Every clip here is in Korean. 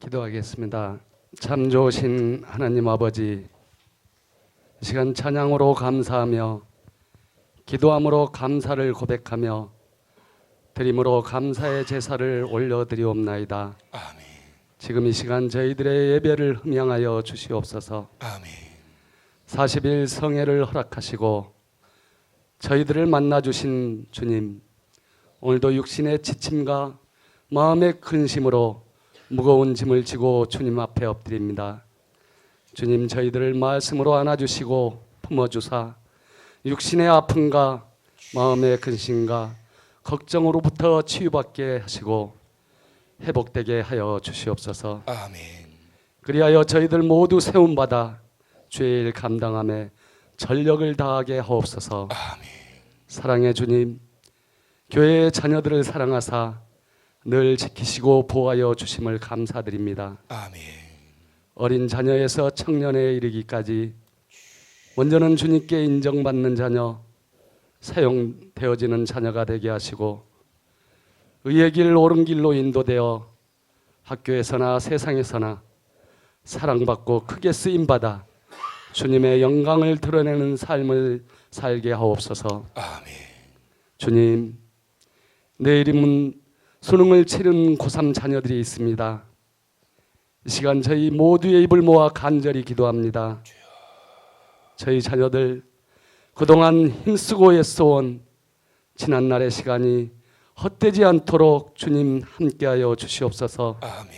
기도하겠습니다. 참 좋으신 하나님 아버지, 이 시간 찬양으로 감사하며 기도함으로 감사를 고백하며 드림으로 감사의 제사를 올려드리옵나이다. 아멘. 지금 이 시간 저희들의 예배를 흠양하여 주시옵소서. 아멘. 40일 성회를 허락하시고 저희들을 만나주신 주님, 오늘도 육신의 지침과 마음의 근심으로 무거운 짐을 지고 주님 앞에 엎드립니다. 주님, 저희들을 말씀으로 안아주시고 품어주사 육신의 아픔과 마음의 근심과 걱정으로부터 치유받게 하시고 회복되게 하여 주시옵소서. 아멘. 그리하여 저희들 모두 세움받아 주의 일 감당함에 전력을 다하게 하옵소서. 아멘. 사랑의 주님, 교회의 자녀들을 사랑하사 늘 지키시고 보호하여 주심을 감사드립니다. 아멘. 어린 자녀에서 청년에 이르기까지 먼저는 주님께 인정받는 자녀, 사용되어지는 자녀가 되게 하시고 의의 길 옳은 길로 인도되어 학교에서나 세상에서나 사랑받고 크게 쓰임받아 주님의 영광을 드러내는 삶을 살게 하옵소서. 아멘. 주님, 내일이면 수능을 치른 고3 자녀들이 있습니다. 이 시간 저희 모두의 입을 모아 간절히 기도합니다. 저희 자녀들 그동안 힘쓰고 애써온 지난날의 시간이 헛되지 않도록 주님 함께하여 주시옵소서. 아멘.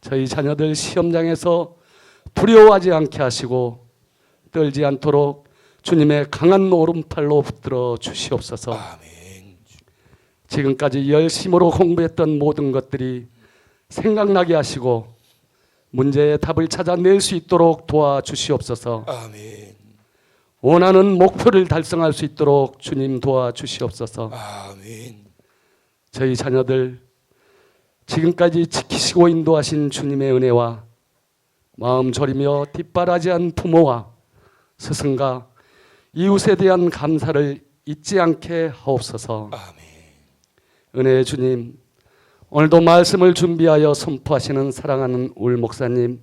저희 자녀들 시험장에서 두려워하지 않게 하시고 떨지 않도록 주님의 강한 오른팔로 붙들어 주시옵소서. 아멘. 지금까지 열심으로 공부했던 모든 것들이 생각나게 하시고 문제의 답을 찾아낼 수 있도록 도와주시옵소서. 아멘. 원하는 목표를 달성할 수 있도록 주님 도와주시옵소서. 아멘. 저희 자녀들 지금까지 지키시고 인도하신 주님의 은혜와 마음 졸이며 뒷바라지한 부모와 스승과 이웃에 대한 감사를 잊지 않게 하옵소서. 아멘. 은혜의 주님, 오늘도 말씀을 준비하여 선포하시는 사랑하는 울 목사님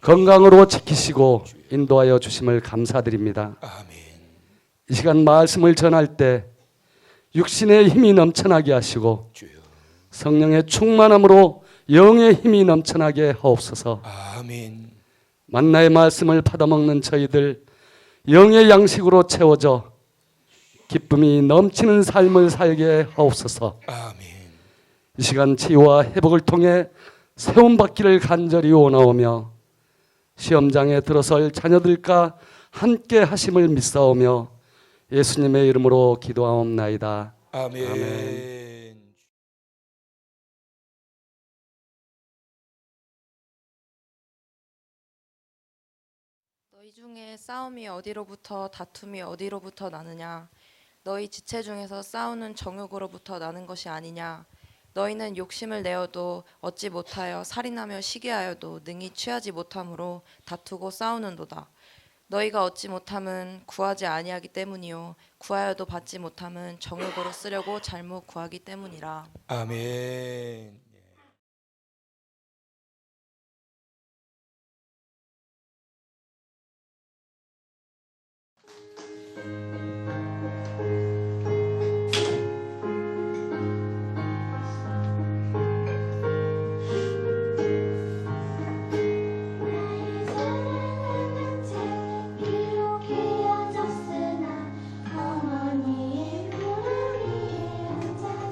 건강으로 지키시고 인도하여 주심을 감사드립니다. 아멘. 이 시간 말씀을 전할 때 육신의 힘이 넘쳐나게 하시고 주여. 성령의 충만함으로 영의 힘이 넘쳐나게 하옵소서. 아멘. 만나의 말씀을 받아먹는 저희들 영의 양식으로 채워져 기쁨이 넘치는 삶을 살게 하옵소서. 아멘. 이 시간 치유와 회복을 통해 세움받기를 간절히 원하오며 시험장에 들어설 자녀들과 함께 하심을 믿사오며 예수님의 이름으로 기도하옵나이다. 아멘. 아멘. 너희 중에 싸움이 어디로부터 다툼이 어디로부터 나느냐? 너희 지체 중에서 싸우는 정욕으로부터 나는 것이 아니냐? 너희는 욕심을 내어도 얻지 못하여 살인하며 시기하여도 능히 취하지 못함으로 다투고 싸우는도다. 너희가 얻지 못함은 구하지 아니하기 때문이요 구하여도 받지 못함은 정욕으로 쓰려고 잘못 구하기 때문이라. 아멘. 어머니의 무릎 위에 앉아서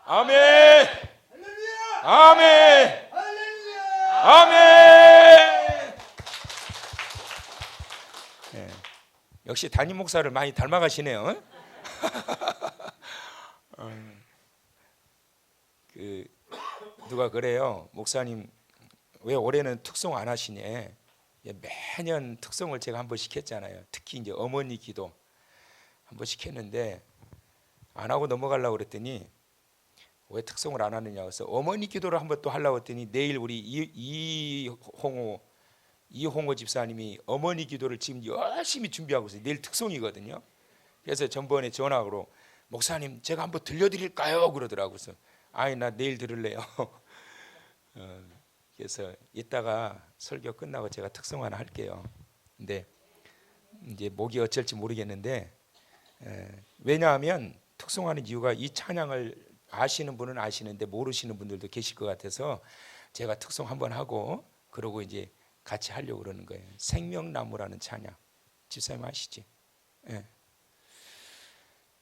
아멘. 아멘. 아멘. 예, 역시 담임 목사를 많이 닮아가시네요. 누가 그래요. 목사님 왜 올해는 특송 안 하시냐. 매년 특송을 제가 한 번씩 했잖아요. 특히 이제 어머니 기도 한 번씩 했는데 안 하고 넘어가려고 그랬더니 왜 특송을 안 하느냐 그래서 어머니 기도를 한번 또 하려고 했더니 내일 우리 이홍호 집사님이 어머니 기도를 지금 열심히 준비하고 있어요. 내일 특송이거든요. 그래서 전번에 전화로 목사님 제가 한번 들려드릴까요? 그러더라고요. 그래서 아니 나 내일 들을래요. 그래서 이따가 설교 끝나고 제가 특송 하나 할게요. 근데 이제 목이 어쩔지 모르겠는데 왜냐하면 특송하는 이유가 이 찬양을 아시는 분은 아시는데 모르시는 분들도 계실 것 같아서 제가 특송 한번 하고 그러고 이제 같이 하려고 그러는 거예요. 생명나무라는 찬양 집사님 아시지? 예.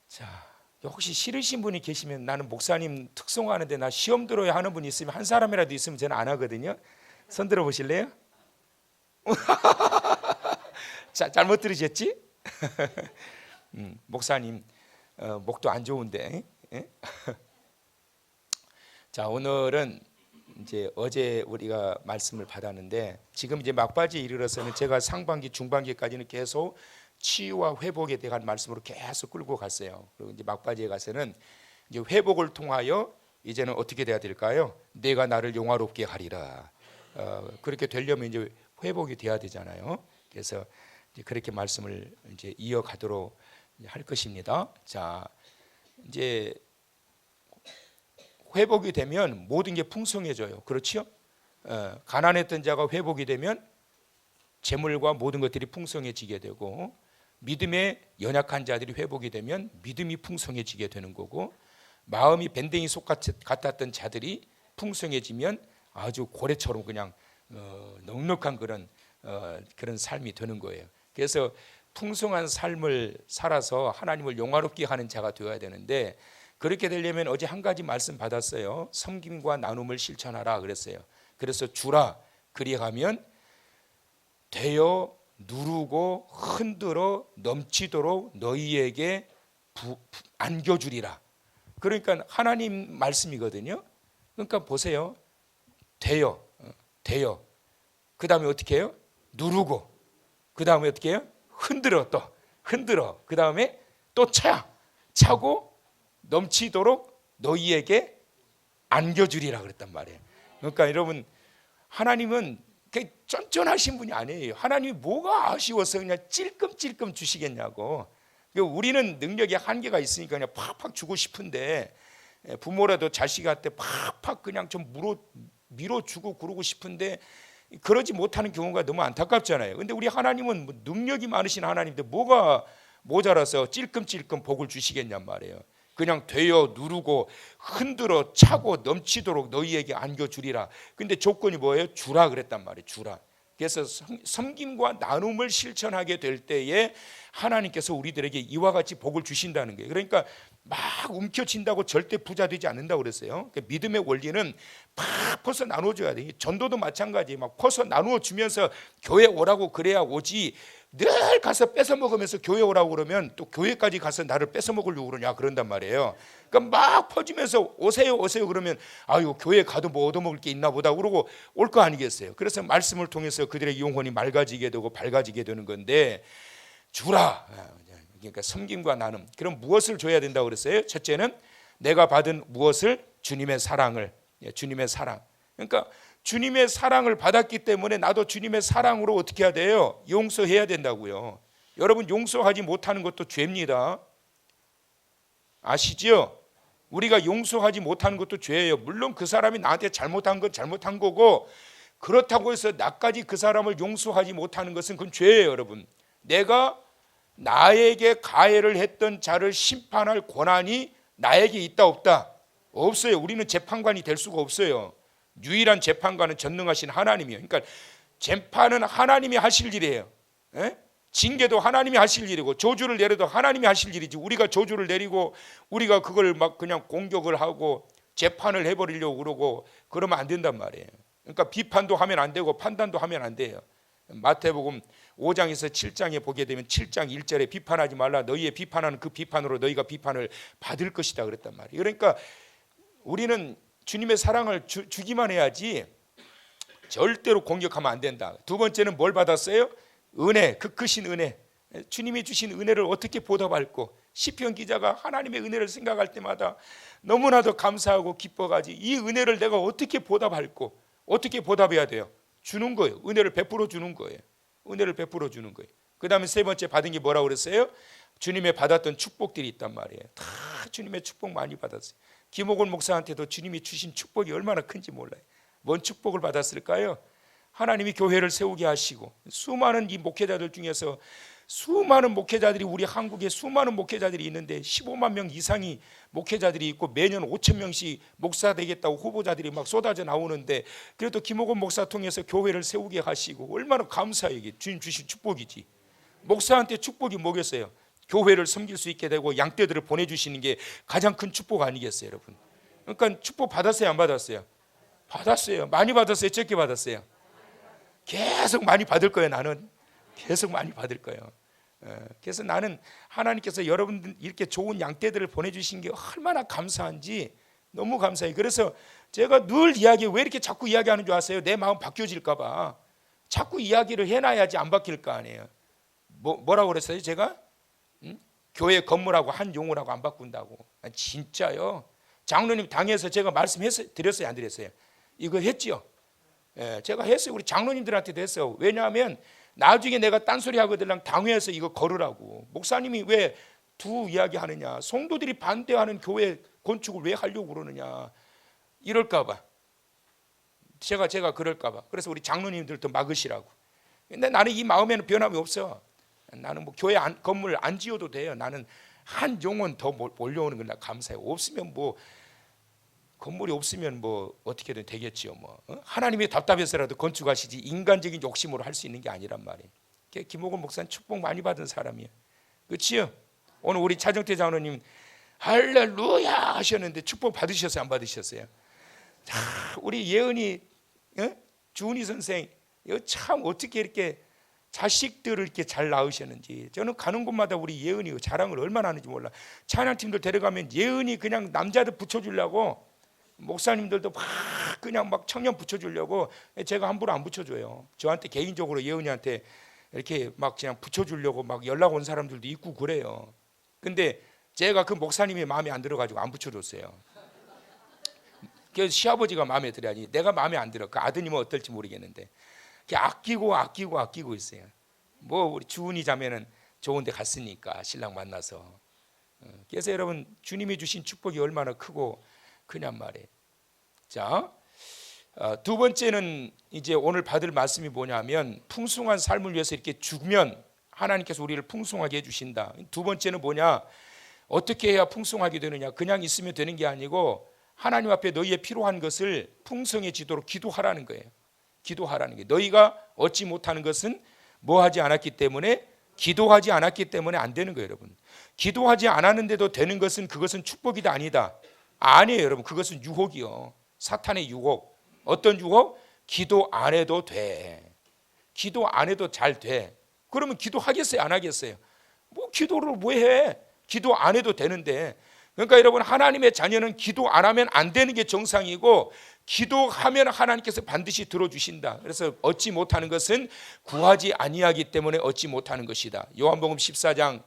자, 혹시 싫으신 분이 계시면 나는 목사님 특송하는데 나 시험 들어야 하는 분이 있으면 한 사람이라도 있으면 저는 안 하거든요. 손 들어 보실래요? 자, 잘못 들으셨지? 목사님 목도 안 좋은데. 예? 자, 오늘은 이제 어제 우리가 말씀을 받았는데 지금 이제 막바지에 이르러서는 제가 상반기 중반기까지는 계속 치유와 회복에 대한 말씀으로 계속 끌고 갔어요. 그리고 이제 막바지에 가서는 이제 회복을 통하여 이제는 어떻게 돼야 될까요? 내가 나를 영화롭게 하리라. 그렇게 되려면 이제 회복이 돼야 되잖아요. 그래서 이제 그렇게 말씀을 이제 이어가도록 할 것입니다. 자, 이제 회복이 되면 모든 게 풍성해져요. 그렇죠? 가난했던 자가 회복이 되면 재물과 모든 것들이 풍성해지게 되고 믿음에 연약한 자들이 회복이 되면 믿음이 풍성해지게 되는 거고 마음이 밴댕이 속 같았던 자들이 풍성해지면 아주 고래처럼 그냥 넉넉한 그런 삶이 되는 거예요. 그래서 풍성한 삶을 살아서 하나님을 영화롭게 하는 자가 되어야 되는데 그렇게 되려면 어제 한 가지 말씀 받았어요. 섬김과 나눔을 실천하라 그랬어요. 그래서 주라 그리하면 되어 누르고 흔들어 넘치도록 너희에게 안겨주리라. 그러니까 하나님 말씀이거든요. 그러니까 보세요. 되어 그 다음에 어떻게 해요? 누르고 그 다음에 어떻게 해요? 흔들어 그 다음에 또 차고 넘치도록 너희에게 안겨주리라 그랬단 말이에요. 그러니까 여러분 하나님은 쫀쫀하신 분이 아니에요. 하나님이 뭐가 아쉬워서 그냥 찔끔찔끔 주시겠냐고. 우리는 능력에 한계가 있으니까 그냥 팍팍 주고 싶은데 부모라도 자식한테 팍팍 그냥 좀 밀어주고 그러고 싶은데 그러지 못하는 경우가 너무 안타깝잖아요. 근데 우리 하나님은 능력이 많으신 하나님인데 뭐가 모자라서 찔끔찔끔 복을 주시겠냔 말이에요. 그냥 되어 누르고 흔들어 차고 넘치도록 너희에게 안겨주리라. 근데 조건이 뭐예요? 주라 그랬단 말이에요. 주라. 그래서 섬김과 나눔을 실천하게 될 때에 하나님께서 우리들에게 이와 같이 복을 주신다는 거예요. 그러니까 막 움켜쥔다고 절대 부자 되지 않는다고 그랬어요. 그러니까 믿음의 원리는 팍 퍼서 나눠줘야 돼. 전도도 마찬가지. 막 퍼서 나누어 주면서 교회 오라고 그래야 오지. 늘 가서 뺏어 먹으면서 교회 오라고 그러면 또 교회까지 가서 나를 뺏어 먹으려고 그러냐 그런단 말이에요. 그러니까 막 퍼지면서 오세요 그러면 아유 교회 가도 뭐 얻어먹을 게 있나 보다 그러고 올 거 아니겠어요. 그래서 말씀을 통해서 그들의 영혼이 맑아지게 되고 밝아지게 되는 건데 주라. 그러니까 섬김과 나눔. 그럼 무엇을 줘야 된다고 그랬어요? 첫째는 내가 받은 무엇을? 주님의 사랑을. 주님의 사랑. 그러니까 주님의 사랑을 받았기 때문에 나도 주님의 사랑으로 어떻게 해야 돼요? 용서해야 된다고요. 여러분 용서하지 못하는 것도 죄입니다. 아시죠? 우리가 용서하지 못하는 것도 죄예요. 물론 그 사람이 나한테 잘못한 건 잘못한 거고 그렇다고 해서 나까지 그 사람을 용서하지 못하는 것은 그건 죄예요. 여러분 내가 나에게 가해를 했던 자를 심판할 권한이 나에게 있다 없다? 없어요. 우리는 재판관이 될 수가 없어요. 유일한 재판관은 전능하신 하나님이에요. 그러니까 재판은 하나님이 하실 일이에요. 징계도 하나님이 하실 일이고 저주를 내려도 하나님이 하실 일이지 우리가 저주를 내리고 우리가 그걸 막 그냥 공격을 하고 재판을 해버리려고 그러고 그러면 안 된단 말이에요. 그러니까 비판도 하면 안 되고 판단도 하면 안 돼요. 마태복음 5장에서 7장에 보게 되면 7장 1절에 비판하지 말라. 너희의 비판하는 그 비판으로 너희가 비판을 받을 것이다 그랬단 말이에요. 그러니까 우리는 주님의 사랑을 주기만 해야지 절대로 공격하면 안 된다. 두 번째는 뭘 받았어요? 은혜, 그 크신 은혜. 주님이 주신 은혜를 어떻게 보답할고, 시편 기자가 하나님의 은혜를 생각할 때마다 너무나도 감사하고 기뻐가지 이 은혜를 내가 어떻게 보답할고, 어떻게 보답해야 돼요? 주는 거예요. 은혜를 베풀어 주는 거예요. 은혜를 베풀어 주는 거예요. 그 다음에 세 번째 받은 게 뭐라고 그랬어요? 주님의 받았던 축복들이 있단 말이에요. 다 주님의 축복 많이 받았어요. 김옥원 목사한테도 주님이 주신 축복이 얼마나 큰지 몰라요. 뭔 축복을 받았을까요? 하나님이 교회를 세우게 하시고, 수많은 이 목회자들 중에서 수많은 목회자들이, 우리 한국에 수많은 목회자들이 있는데 15만 명 이상이 목회자들이 있고 매년 5천 명씩 목사 되겠다고 후보자들이 막 쏟아져 나오는데, 그래도 김옥원 목사 통해서 교회를 세우게 하시고 얼마나 감사해요. 이게 주님 주신 축복이지. 목사한테 축복이 뭐겠어요? 교회를 섬길 수 있게 되고 양떼들을 보내주시는 게 가장 큰 축복 아니겠어요, 여러분? 그러니까 축복 받았어요, 안 받았어요? 받았어요. 많이 받았어요, 적게 받았어요? 계속 많이 받을 거예요. 나는 계속 많이 받을 거예요. 그래서 나는 하나님께서 여러분들 이렇게 좋은 양떼들을 보내주신 게 얼마나 감사한지 너무 감사해요. 그래서 제가 늘 이야기해요. 왜 이렇게 자꾸 이야기하는 줄 아세요? 내 마음 바뀌어질까 봐. 자꾸 이야기를 해놔야지 안 바뀔 거 아니에요. 뭐라고 그랬어요 제가? 교회 건물하고 한 용어라고 안 바꾼다고. 진짜요. 장로님 당에서 제가 말씀드렸어요, 안 드렸어요? 이거 했죠. 제가 했어요. 우리 장로님들한테도 했어요. 왜냐하면 나중에 내가 딴소리 하거든 당회에서 이거 걸으라고. 목사님이 왜 두 이야기 하느냐, 성도들이 반대하는 교회 건축을 왜 하려고 그러느냐, 이럴까 봐. 제가 그럴까 봐. 그래서 우리 장로님들도 막으시라고. 근데 나는 이 마음에는 변함이 없어. 나는 뭐 교회 건물 안 지어도 돼요. 나는 한 용원 더 몰려오는 건 나 감사해요. 없으면 뭐 건물이 없으면 뭐 어떻게든 되겠지요. 뭐 하나님이 답답해서라도 건축하시지 인간적인 욕심으로 할 수 있는 게 아니란 말이에요. 김옥원 목사는 축복 많이 받은 사람이에요. 그렇지요? 오늘 우리 차정태 장로님 할렐루야 하셨는데 축복 받으셨어요, 안 받으셨어요? 우리 예은이, 주은이 선생, 참 어떻게 이렇게 자식들을 이렇게 잘 낳으셨는지. 저는 가는 곳마다 우리 예은이 자랑을 얼마나 하는지 몰라. 찬양팀들 데려가면 예은이 그냥 남자들 붙여주려고, 목사님들도 막 그냥 막 청년 붙여주려고, 제가 함부로 안 붙여줘요. 저한테 개인적으로 예은이한테 이렇게 막 그냥 붙여주려고 막 연락 온 사람들도 있고 그래요. 근데 제가 그 목사님이 마음에 안 들어가지고 안 붙여줬어요. 그래서 시아버지가 마음에 들어야지. 내가 마음에 안 들어. 그 아드님은 어떨지 모르겠는데 아끼고 있어요. 뭐 우리 주은이 자매는 좋은 데 갔으니까 신랑 만나서. 그래서 여러분, 주님이 주신 축복이 얼마나 크고 그냥 말이에요. 자, 두 번째는 이제 오늘 받을 말씀이 뭐냐면, 풍성한 삶을 위해서 이렇게 죽으면 하나님께서 우리를 풍성하게 해주신다. 두 번째는 뭐냐, 어떻게 해야 풍성하게 되느냐, 그냥 있으면 되는 게 아니고 하나님 앞에 너희의 필요한 것을 풍성해지도록 기도하라는 거예요. 기도하라는 게, 너희가 얻지 못하는 것은 뭐 하지 않았기 때문에, 기도하지 않았기 때문에 안 되는 거예요. 여러분, 기도하지 않았는데도 되는 것은 그것은 축복이다 아니다? 아니에요 여러분. 그것은 유혹이요. 사탄의 유혹. 어떤 유혹? 기도 안 해도 돼. 기도 안 해도 잘 돼. 그러면 기도하겠어요, 안 하겠어요? 뭐 기도를 왜 해? 기도 안 해도 되는데. 그러니까 여러분, 하나님의 자녀는 기도 안 하면 안 되는 게 정상이고, 기도하면 하나님께서 반드시 들어주신다. 그래서 얻지 못하는 것은 구하지 아니하기 때문에 얻지 못하는 것이다. 요한복음 14장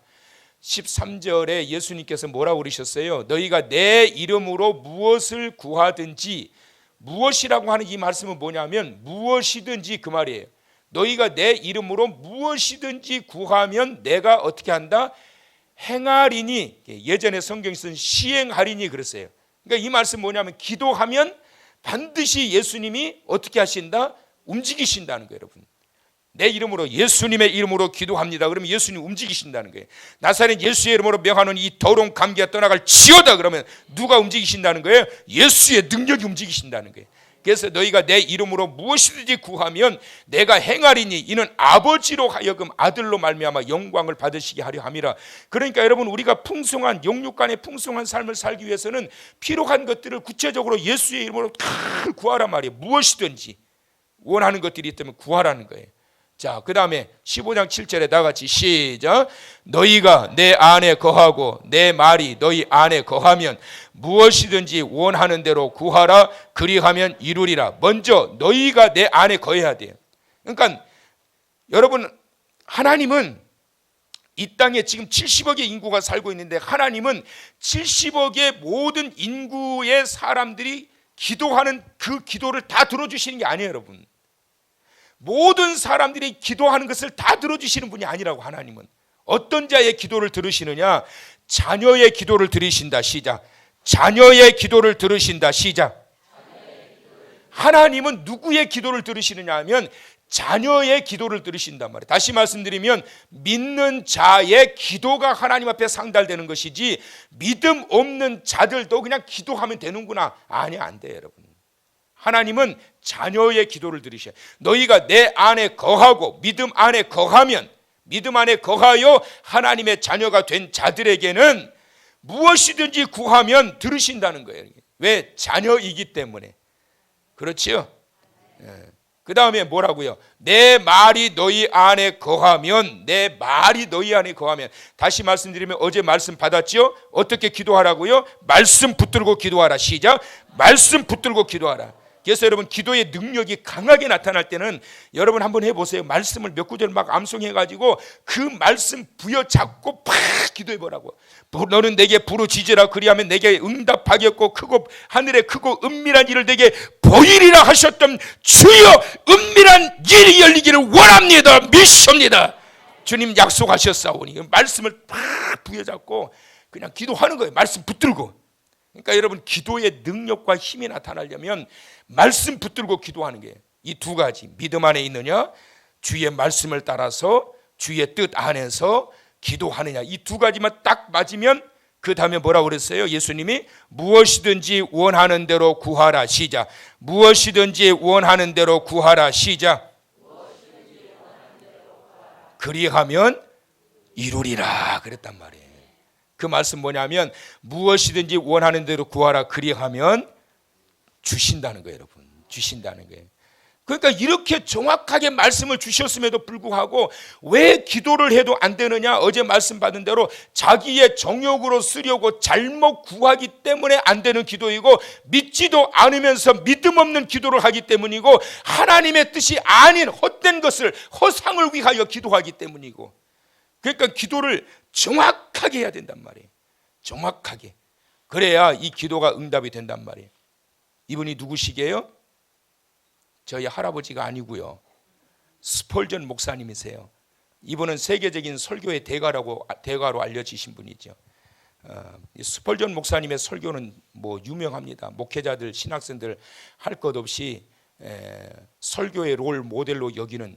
13절에 예수님께서 뭐라고 그러셨어요? 너희가 내 이름으로 무엇을 구하든지, 무엇이라고 하는 이 말씀은 뭐냐면 무엇이든지 그 말이에요. 너희가 내 이름으로 무엇이든지 구하면 내가 어떻게 한다? 행하리니. 예전에 성경에 쓴 시행하리니 그랬어요. 그러니까 이 말씀 뭐냐면, 기도하면 반드시 예수님이 어떻게 하신다? 움직이신다는 거예요. 여러분, 내 이름으로, 예수님의 이름으로 기도합니다. 그러면 예수님 움직이신다는 거예요. 나사렛 예수의 이름으로 명하는 이 더러운 감기가 떠나갈 지어다. 그러면 누가 움직이신다는 거예요? 예수의 능력이 움직이신다는 거예요. 그래서 너희가 내 이름으로 무엇이든지 구하면 내가 행하리니 이는 아버지로 하여금 아들로 말미암아 영광을 받으시게 하려 함이라. 그러니까 여러분, 우리가 풍성한 영육간의 풍성한 삶을 살기 위해서는 필요한 것들을 구체적으로 예수의 이름으로 다 구하란 말이에요. 무엇이든지 원하는 것들이 있다면 구하라는 거예요. 자, 그 다음에 15장 7절에 다 같이 시작. 너희가 내 안에 거하고 내 말이 너희 안에 거하면 무엇이든지 원하는 대로 구하라. 그리하면 이루리라. 먼저 너희가 내 안에 거해야 돼요. 그러니까 여러분, 하나님은 이 땅에 지금 70억의 인구가 살고 있는데 하나님은 70억의 모든 인구의 사람들이 기도하는 그 기도를 다 들어주시는 게 아니에요, 여러분. 모든 사람들이 기도하는 것을 다 들어주시는 분이 아니라고. 하나님은 어떤 자의 기도를 들으시느냐? 자녀의 기도를 들으신다. 시작. 자녀의 기도를 들으신다. 시작. 하나님은 누구의 기도를 들으시느냐 하면 자녀의 기도를 들으신단 말이에요. 다시 말씀드리면 믿는 자의 기도가 하나님 앞에 상달되는 것이지 믿음 없는 자들도 그냥 기도하면 되는구나. 아니, 안 돼요, 여러분. 하나님은 자녀의 기도를 들으셔요. 너희가 내 안에 거하고 믿음 안에 거하면, 믿음 안에 거하여 하나님의 자녀가 된 자들에게는 무엇이든지 구하면 들으신다는 거예요. 왜? 자녀이기 때문에. 그렇지요? 그 다음에 뭐라고요? 내 말이 너희 안에 거하면, 내 말이 너희 안에 거하면. 다시 말씀드리면 어제 말씀 받았죠? 어떻게 기도하라고요? 말씀 붙들고 기도하라. 시작. 말씀 붙들고 기도하라. 그래서 여러분, 기도의 능력이 강하게 나타날 때는 여러분 한번 해보세요. 말씀을 몇 구절 막 암송해가지고 그 말씀 부여잡고 팍 기도해보라고. 너는 내게 부르짖으라. 그리하면 내게 응답하겠고 크고 하늘에 크고 은밀한 일을 내게 보이리라 하셨던 주여, 은밀한 일이 열리기를 원합니다. 믿습니다. 주님 약속하셨사오니. 말씀을 팍 부여잡고 그냥 기도하는 거예요. 말씀 붙들고. 그러니까 여러분, 기도의 능력과 힘이 나타나려면 말씀 붙들고 기도하는 게 이 두 가지. 믿음 안에 있느냐, 주의 말씀을 따라서 주의 뜻 안에서 기도하느냐. 이 두 가지만 딱 맞으면 그 다음에 뭐라고 그랬어요? 예수님이 무엇이든지 원하는 대로 구하라. 시작. 무엇이든지 원하는 대로 구하라. 시작. 그리하면 이루리라 그랬단 말이에요. 그 말씀 뭐냐면 무엇이든지 원하는 대로 구하라. 그리하면 주신다는 거예요, 여러분. 주신다는 거예요. 그러니까 이렇게 정확하게 말씀을 주셨음에도 불구하고 왜 기도를 해도 안 되느냐? 어제 말씀 받은 대로 자기의 정욕으로 쓰려고 잘못 구하기 때문에 안 되는 기도이고, 믿지도 않으면서 믿음 없는 기도를 하기 때문이고, 하나님의 뜻이 아닌 헛된 것을, 허상을 위하여 기도하기 때문이고. 그러니까 기도를 정확하게 해야 된단 말이에요. 정확하게. 그래야 이 기도가 응답이 된단 말이에요. 이분이 누구시게요? 저희 할아버지가 아니고요, 스펄전 목사님이세요. 이분은 세계적인 설교의 대가로 알려지신 분이죠. 스펄전 목사님의 설교는 뭐 유명합니다. 목회자들, 신학생들 할 것 없이 설교의 롤 모델로 여기는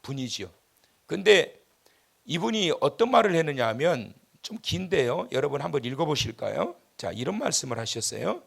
분이죠. 근데 이분이 어떤 말을 했느냐 하면 좀 긴데요. 여러분 한번 읽어보실까요? 자, 이런 말씀을 하셨어요.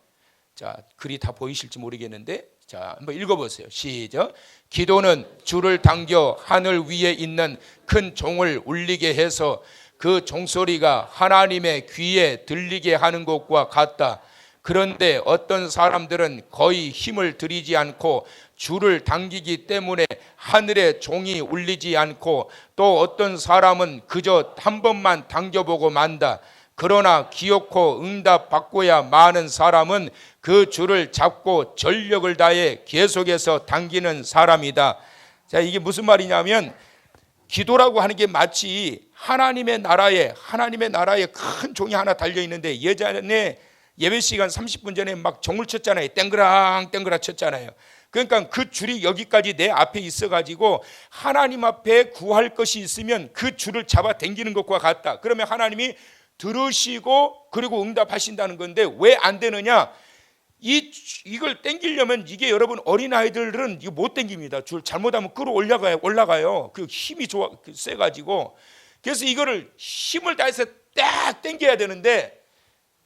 자, 글이 다 보이실지 모르겠는데, 자, 한번 읽어보세요. 시작. 기도는 줄을 당겨 하늘 위에 있는 큰 종을 울리게 해서 그 종소리가 하나님의 귀에 들리게 하는 것과 같다. 그런데 어떤 사람들은 거의 힘을 들이지 않고 줄을 당기기 때문에 하늘의 종이 울리지 않고, 또 어떤 사람은 그저 한 번만 당겨보고 만다. 그러나 기어코 응답 받고야 마는 사람은 그 줄을 잡고 전력을 다해 계속해서 당기는 사람이다. 자, 이게 무슨 말이냐면, 기도라고 하는 게 마치 하나님의 나라에 큰 종이 하나 달려 있는데, 예전에 예배 시간 30분 전에 막 종을 쳤잖아요. 땡그랑 땡그랑 쳤잖아요. 그러니까 그 줄이 여기까지 내 앞에 있어가지고 하나님 앞에 구할 것이 있으면 그 줄을 잡아 당기는 것과 같다. 그러면 하나님이 들으시고 그리고 응답하신다는 건데, 왜 안 되느냐? 이걸 당기려면, 이게 여러분 어린아이들은 이거 못 당깁니다. 줄 잘못하면 올라가요. 그 힘이 세가지고. 그래서 이거를 힘을 다해서 딱 당겨야 되는데,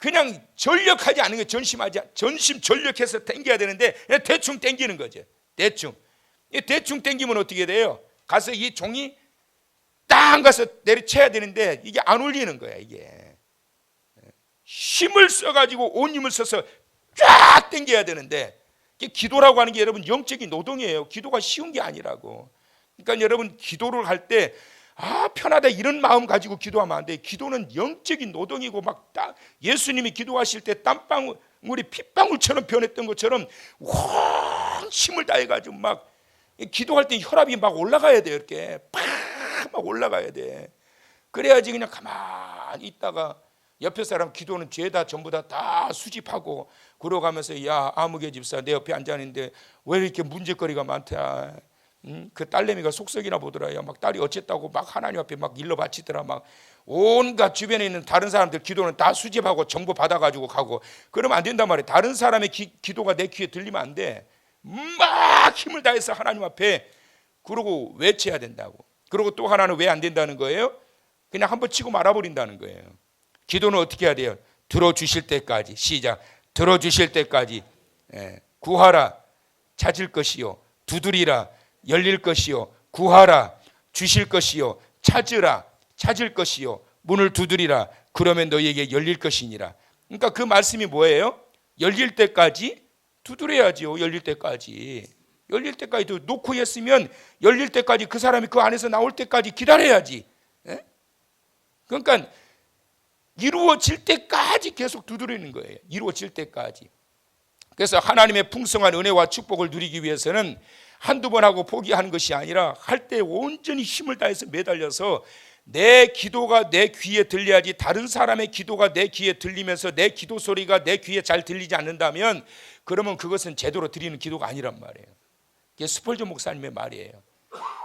그냥 전력하지 않은 게 전심전력해서 당겨야 되는데 그냥 대충 당기는 거죠. 대충 당기면 어떻게 돼요? 가서 이 종이 땅 가서 내리쳐야 되는데 이게 안 울리는 거야. 이게 힘을 써가지고 온 힘을 써서 쫙 당겨야 되는데, 이게 기도라고 하는 게 여러분 영적인 노동이에요. 기도가 쉬운 게 아니라고. 그러니까 여러분 기도를 할 때 편하다 이런 마음 가지고 기도하면 안 돼. 기도는 영적인 노동이고 막 예수님이 기도하실 때 땀방울이 핏방울처럼 변했던 것처럼 확 힘을 다해가지고 막 기도할 때 혈압이 막 올라가야 돼요. 이렇게 막 올라가야 돼. 그래야지 그냥 가만히 있다가 옆에 사람 기도는 죄다 전부 다 수집하고 그러가면서 야 아무개 집사 내 옆에 앉아있는데 왜 이렇게 문제거리가 많다. 그 딸내미가 속썩이나 보더라. 막 딸이 어쨌다고 막 하나님 앞에 막 일러 바치더라. 막 온갖 주변에 있는 다른 사람들 기도는 다 수집하고 정보 받아가지고 가고 그러면 안 된단 말이에요. 다른 사람의 기도가 내 귀에 들리면 안 돼. 막 힘을 다해서 하나님 앞에 그러고 외쳐야 된다고. 그리고 또 하나는 왜 안 된다는 거예요? 그냥 한번 치고 말아버린다는 거예요. 기도는 어떻게 해야 돼요? 들어주실 때까지. 시작. 들어주실 때까지. 구하라 찾을 것이요 두드리라 열릴 것이요 구하라 주실 것이요 찾으라 찾을 것이요 문을 두드리라 그러면 너희에게 열릴 것이니라. 그러니까 그 말씀이 뭐예요? 열릴 때까지 두드려야지요. 열릴 때까지 놓고 했으면 열릴 때까지 그 사람이 그 안에서 나올 때까지 기다려야지. 그러니까 이루어질 때까지 계속 두드리는 거예요. 이루어질 때까지. 그래서 하나님의 풍성한 은혜와 축복을 누리기 위해서는 한두 번 하고 포기하는 것이 아니라 할 때 온전히 힘을 다해서 매달려서 내 기도가 내 귀에 들려야지. 다른 사람의 기도가 내 귀에 들리면서 내 기도 소리가 내 귀에 잘 들리지 않는다면 그러면 그것은 제대로 드리는 기도가 아니란 말이에요. 이게 스펄전 목사님의 말이에요.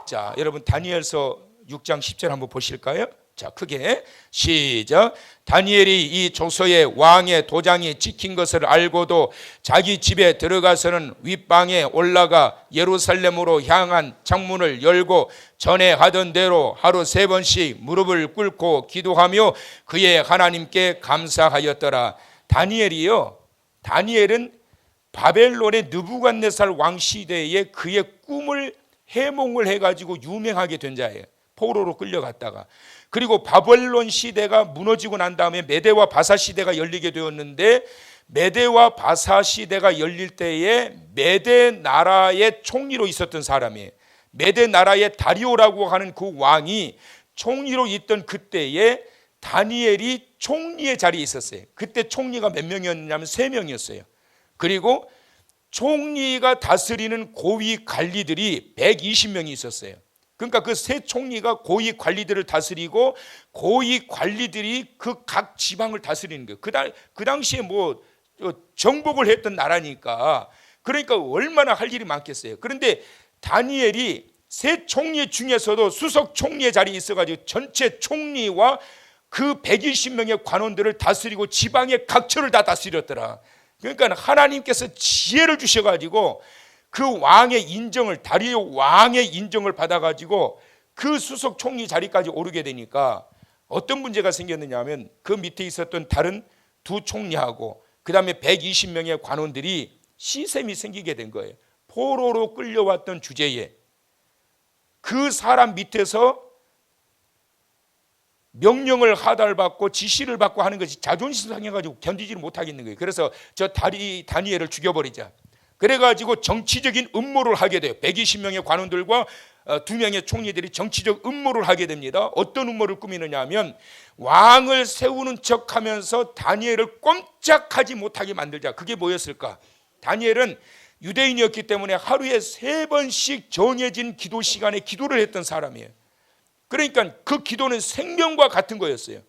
자, 여러분 다니엘서 6장 10절 한번 보실까요? 자, 크게 시작. 다니엘이 이 조서에 왕의 도장이 찍힌 것을 알고도 자기 집에 들어가서는 윗방에 올라가 예루살렘으로 향한 창문을 열고 전에 하던 대로 하루 3번씩 무릎을 꿇고 기도하며 그의 하나님께 감사하였더라. 다니엘은 바벨론의 느부갓네살 왕 시대에 그의 꿈을 해몽을 해가지고 유명하게 된 자예요. 포로로 끌려갔다가. 그리고 바벨론 시대가 무너지고 난 다음에 메대와 바사 시대가 열리게 되었는데, 메대와 바사 시대가 열릴 때에 메대 나라의 총리로 있었던 사람이에요. 메대 나라의 다리오라고 하는 그 왕이 총리로 있던 그때에 다니엘이 총리의 자리에 있었어요. 그때 총리가 몇 명이었냐면 3명이었어요. 그리고 총리가 다스리는 고위 관리들이 120명이 있었어요. 그러니까 그 세 총리가 고위 관리들을 다스리고 고위 관리들이 그 각 지방을 다스리는 거예요. 그 당시에 뭐 정복을 했던 나라니까. 그러니까 얼마나 할 일이 많겠어요. 그런데 다니엘이 세 총리 중에서도 수석 총리의 자리에 있어가지고 전체 총리와 그 120명의 관원들을 다스리고 지방의 각처를 다 다스렸더라. 그러니까 하나님께서 지혜를 주셔가지고 그 왕의 인정을, 다리오 왕의 인정을 받아가지고 그 수석 총리 자리까지 오르게 되니까 어떤 문제가 생겼느냐 하면 그 밑에 있었던 다른 2 총리하고 그 다음에 120명의 관원들이 시샘이 생기게 된 거예요. 포로로 끌려왔던 주제에 그 사람 밑에서 명령을 하달받고 지시를 받고 하는 것이 자존심 상해가지고 견디지를 못하겠는 거예요. 그래서 저 다니엘을 죽여버리자. 그래가지고 정치적인 음모를 하게 돼요. 120명의 관원들과 2명의 총리들이 정치적 음모를 하게 됩니다. 어떤 음모를 꾸미느냐 하면 왕을 세우는 척하면서 다니엘을 꼼짝하지 못하게 만들자. 그게 뭐였을까? 다니엘은 유대인이었기 때문에 하루에 3번씩 정해진 기도 시간에 기도를 했던 사람이에요. 그러니까 그 기도는 생명과 같은 거였어요.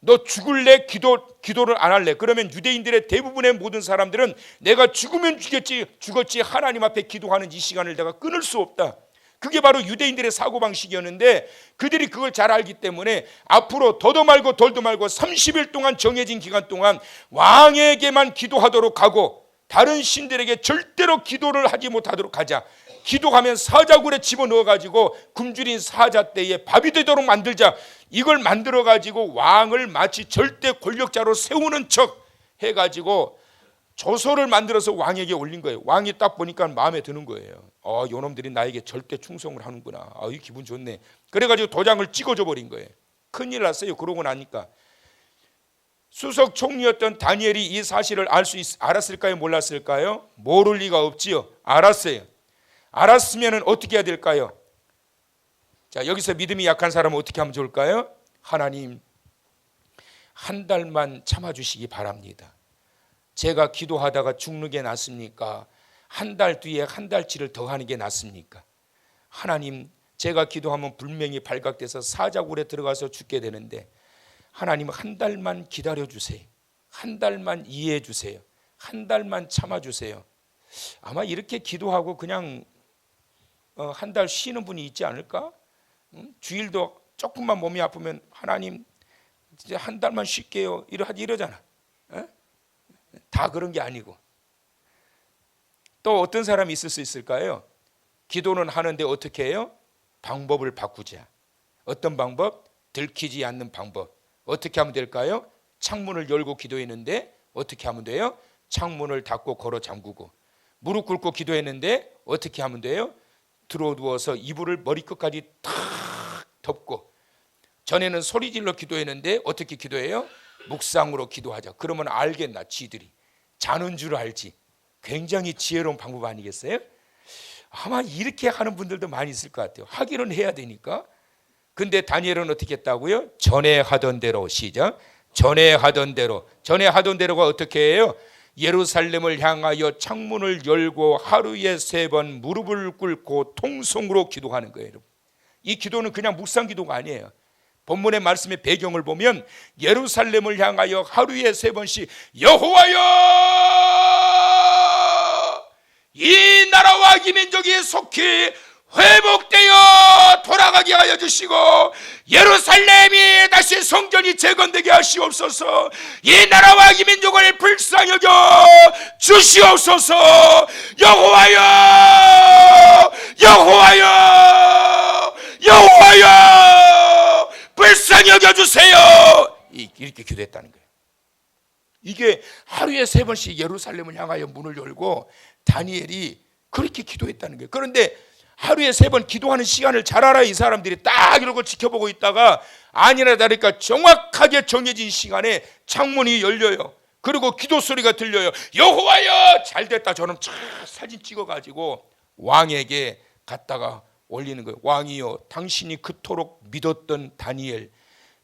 너 죽을래? 기도를 안 할래? 그러면 유대인들의 대부분의 모든 사람들은 내가 죽으면 죽었지 하나님 앞에 기도하는 이 시간을 내가 끊을 수 없다. 그게 바로 유대인들의 사고방식이었는데 그들이 그걸 잘 알기 때문에 앞으로 더도 말고 덜도 말고 30일 동안 정해진 기간 동안 왕에게만 기도하도록 하고 다른 신들에게 절대로 기도를 하지 못하도록 하자. 기도하면 사자굴에 집어넣어가지고 굶주린 사자떼에 밥이 되도록 만들자. 이걸 만들어가지고 왕을 마치 절대 권력자로 세우는 척 해가지고 조서를 만들어서 왕에게 올린 거예요. 왕이 딱 보니까 마음에 드는 거예요. 요놈들이 나에게 절대 충성을 하는구나. 이 기분 좋네. 그래가지고 도장을 찍어줘 버린 거예요. 큰일 났어요. 그러고 나니까 수석 총리였던 다니엘이 이 사실을 알았을까요? 몰랐을까요? 모를 리가 없지요. 알았어요. 알았으면 어떻게 해야 될까요? 자, 여기서 믿음이 약한 사람은 어떻게 하면 좋을까요? 하나님, 한 달만 참아주시기 바랍니다. 제가 기도하다가 죽는 게 낫습니까? 한 달 뒤에 한 달치를 더 하는 게 낫습니까? 하나님, 제가 기도하면 분명히 발각돼서 사자굴에 들어가서 죽게 되는데 하나님, 한 달만 기다려 주세요. 한 달만 이해해 주세요. 한 달만 참아 주세요. 아마 이렇게 기도하고 그냥 한 달 쉬는 분이 있지 않을까? 주일도 조금만 몸이 아프면 하나님 이제 한 달만 쉴게요 이러잖아. 다 그런 게 아니고 또 어떤 사람이 있을 수 있을까요? 기도는 하는데 어떻게 해요? 방법을 바꾸자. 어떤 방법? 들키지 않는 방법. 어떻게 하면 될까요? 창문을 열고 기도했는데 어떻게 하면 돼요? 창문을 닫고 걸어 잠그고. 무릎 꿇고 기도했는데 어떻게 하면 돼요? 들어누워서 이불을 머리끝까지 탁 덮고. 전에는 소리질러 기도했는데 어떻게 기도해요? 묵상으로 기도하자. 그러면 알겠나 지들이. 자는 줄 알지. 굉장히 지혜로운 방법 아니겠어요? 아마 이렇게 하는 분들도 많이 있을 것 같아요. 하기는 해야 되니까. 근데 다니엘은 어떻게 했다고요? 전에 하던 대로. 시작. 전에 하던 대로. 전에 하던 대로가 어떻게 해요? 예루살렘을 향하여 창문을 열고 하루에 3번 무릎을 꿇고 통성으로 기도하는 거예요. 이 기도는 그냥 묵상 기도가 아니에요. 본문의 말씀의 배경을 보면 예루살렘을 향하여 하루에 3번씩 여호와여, 이 나라와 이 민족이 속히 회복되어 돌아가게 하여 주시고 예루살렘이 다시 성전이 재건되게 하시옵소서. 이 나라와 이 민족을 불쌍히 여겨 주시옵소서. 여호와여, 여호와여, 여호와여, 불쌍히 여겨 주세요. 이렇게 기도했다는 거예요. 이게 하루에 3번씩 예루살렘을 향하여 문을 열고 다니엘이 그렇게 기도했다는 거예요. 그런데 하루에 3번 기도하는 시간을 잘 알아야 이 사람들이 딱 이러고 지켜보고 있다가 아니나 다를까 정확하게 정해진 시간에 창문이 열려요. 그리고 기도 소리가 들려요. 여호와여, 잘됐다. 저는 사진 찍어가지고 왕에게 갖다가 올리는 거예요. 왕이여, 당신이 그토록 믿었던 다니엘,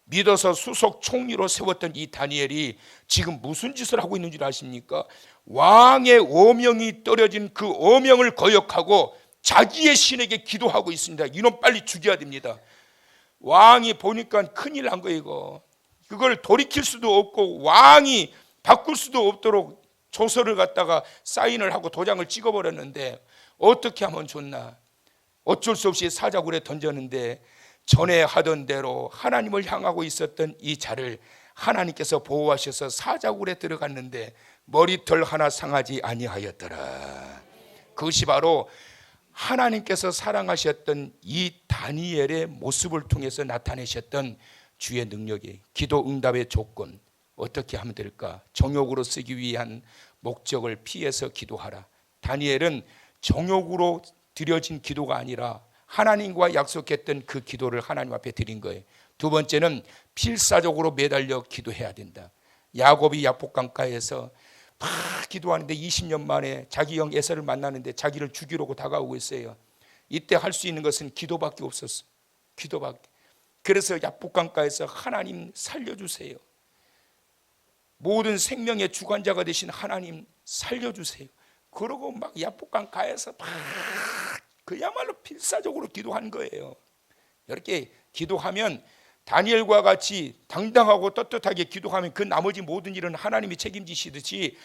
믿어서 수석 총리로 세웠던 이 다니엘이 지금 무슨 짓을 하고 있는 줄 아십니까? 왕의 어명이 떨어진 그 어명을 거역하고 자기의 신에게 기도하고 있습니다. 이놈 빨리 죽여야 됩니다. 왕이 보니까 큰일 난 거예요. 이거. 그걸 돌이킬 수도 없고 왕이 바꿀 수도 없도록 조서를 갖다가 사인을 하고 도장을 찍어버렸는데 어떻게 하면 좋나. 어쩔 수 없이 사자굴에 던졌는데 전에 하던 대로 하나님을 향하고 있었던 이 자를 하나님께서 보호하셔서 사자굴에 들어갔는데 머리털 하나 상하지 아니하였더라. 그것이 바로 하나님께서 사랑하셨던 이 다니엘의 모습을 통해서 나타내셨던 주의 능력이. 기도 응답의 조건 어떻게 하면 될까? 정욕으로 쓰기 위한 목적을 피해서 기도하라. 다니엘은 정욕으로 드려진 기도가 아니라 하나님과 약속했던 그 기도를 하나님 앞에 드린 거예요. 두 번째는 필사적으로 매달려 기도해야 된다. 야곱이 야복강가에서 막 기도하는데 20년 만에 자기 형 에서를 만나는데 자기를 죽이려고 다가오고 있어요. 이때 할 수 있는 것은 기도밖에 없었어. 기도밖에. 그래서 야복강가에서 하나님 살려주세요. 모든 생명의 주관자가 되신 하나님 살려주세요. 그러고 막 야복강가에서 막 그야말로 필사적으로 기도한 거예요. 이렇게 기도하면 다니엘과 같이 당당하고 떳떳하게 기도하면 그 나머지 모든 일은 하나님이 책임지시듯이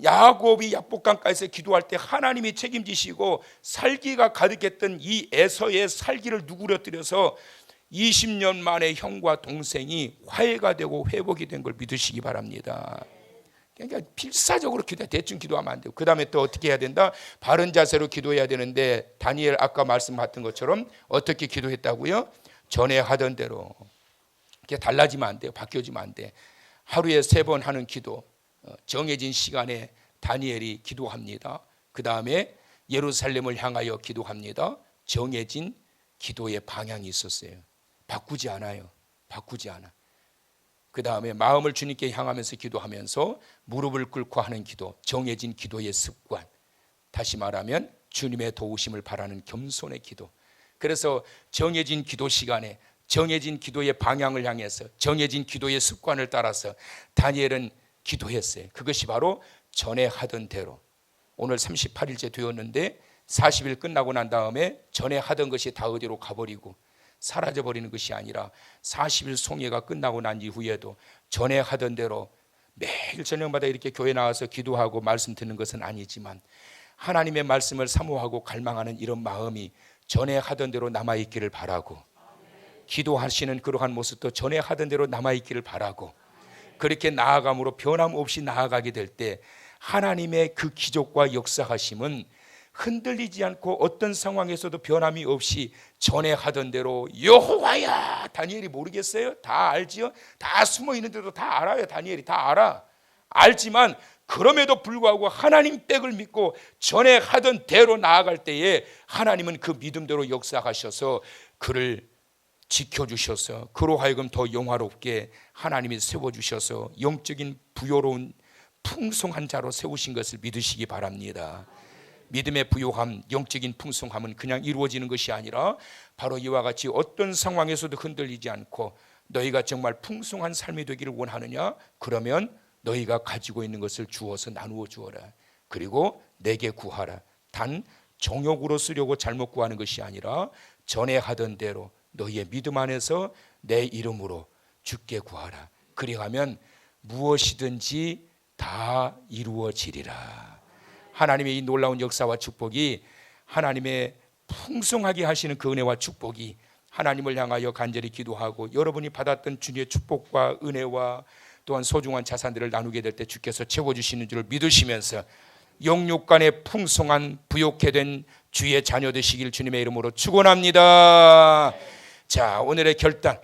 야곱이 야복강가에서 기도할 때 하나님이 책임지시고 살기가 가득했던 이 에서의 살기를 누그러뜨려서 20년 만에 형과 동생이 화해가 되고 회복이 된 걸 믿으시기 바랍니다. 그러니까 필사적으로 기도, 대충 기도하면 안 돼요. 그 다음에 또 어떻게 해야 된다? 바른 자세로 기도해야 되는데 다니엘 아까 말씀하신 것처럼 어떻게 기도했다고요? 전에 하던 대로. 이게 달라지면 안 돼요. 바뀌어지면 안 돼. 하루에 3번 하는 기도. 정해진 시간에 다니엘이 기도합니다. 그 다음에 예루살렘을 향하여 기도합니다. 정해진 기도의 방향이 있었어요. 바꾸지 않아요. 바꾸지 않아. 그 다음에 마음을 주님께 향하면서 기도하면서 무릎을 꿇고 하는 기도, 정해진 기도의 습관. 다시 말하면 주님의 도우심을 바라는 겸손의 기도. 그래서 정해진 기도 시간에 정해진 기도의 방향을 향해서 정해진 기도의 습관을 따라서 다니엘은 기도했어요. 그것이 바로 전에 하던 대로. 오늘 38일째 되었는데 40일 끝나고 난 다음에 전에 하던 것이 다 어디로 가버리고 사라져버리는 것이 아니라 40일 송예가 끝나고 난 이후에도 전에 하던 대로 매일 저녁마다 이렇게 교회 나와서 기도하고 말씀 듣는 것은 아니지만 하나님의 말씀을 사모하고 갈망하는 이런 마음이 전에 하던 대로 남아있기를 바라고, 기도하시는 그러한 모습도 전에 하던 대로 남아있기를 바라고, 그렇게 나아감으로 변함없이 나아가게 될 때 하나님의 그 기적과 역사하심은 흔들리지 않고 어떤 상황에서도 변함이 없이 전에 하던 대로 여호와야. 다니엘이 모르겠어요? 다 알지요? 다 숨어 있는데도 다 알아요. 다니엘이 다 알아. 알지만 그럼에도 불구하고 하나님 댁을 믿고 전에 하던 대로 나아갈 때에 하나님은 그 믿음대로 역사하셔서 그를 지켜주셔서 그로 하여금 더 영화롭게 하나님이 세워주셔서 영적인 부요로운 풍성한 자로 세우신 것을 믿으시기 바랍니다. 믿음의 부요함, 영적인 풍성함은 그냥 이루어지는 것이 아니라 바로 이와 같이 어떤 상황에서도 흔들리지 않고 너희가 정말 풍성한 삶이 되기를 원하느냐? 그러면 너희가 가지고 있는 것을 주어서 나누어 주어라. 그리고 내게 구하라. 단 정욕으로 쓰려고 잘못 구하는 것이 아니라 전에 하던 대로 너희의 믿음 안에서 내 이름으로 주께 구하라. 그리하면 무엇이든지 다 이루어지리라. 하나님의 이 놀라운 역사와 축복이, 하나님의 풍성하게 하시는 그 은혜와 축복이 하나님을 향하여 간절히 기도하고 여러분이 받았던 주님의 축복과 은혜와 또한 소중한 자산들을 나누게 될 때 주께서 채워주시는 줄을 믿으시면서 영육간에 풍성한 부욕해 된 주의 자녀 되시길 주님의 이름으로 축원합니다. 자, 오늘의 결단,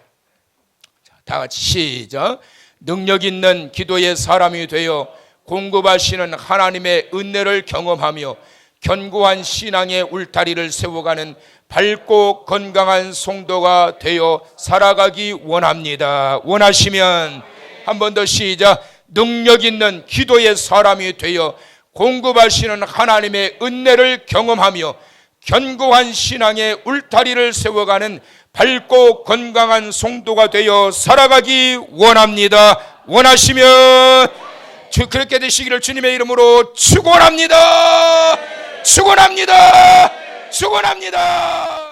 다 같이 시작. 능력 있는 기도의 사람이 되어 공급하시는 하나님의 은혜를 경험하며 견고한 신앙의 울타리를 세워가는 밝고 건강한 성도가 되어 살아가기 원합니다. 원하시면 한 번 더 시작. 능력 있는 기도의 사람이 되어 공급하시는 하나님의 은혜를 경험하며 견고한 신앙의 울타리를 세워가는 밝고 건강한 성도가 되어 살아가기 원합니다. 원하시면 그렇게 되시기를 주님의 이름으로 축원합니다. 축원합니다. 축원합니다.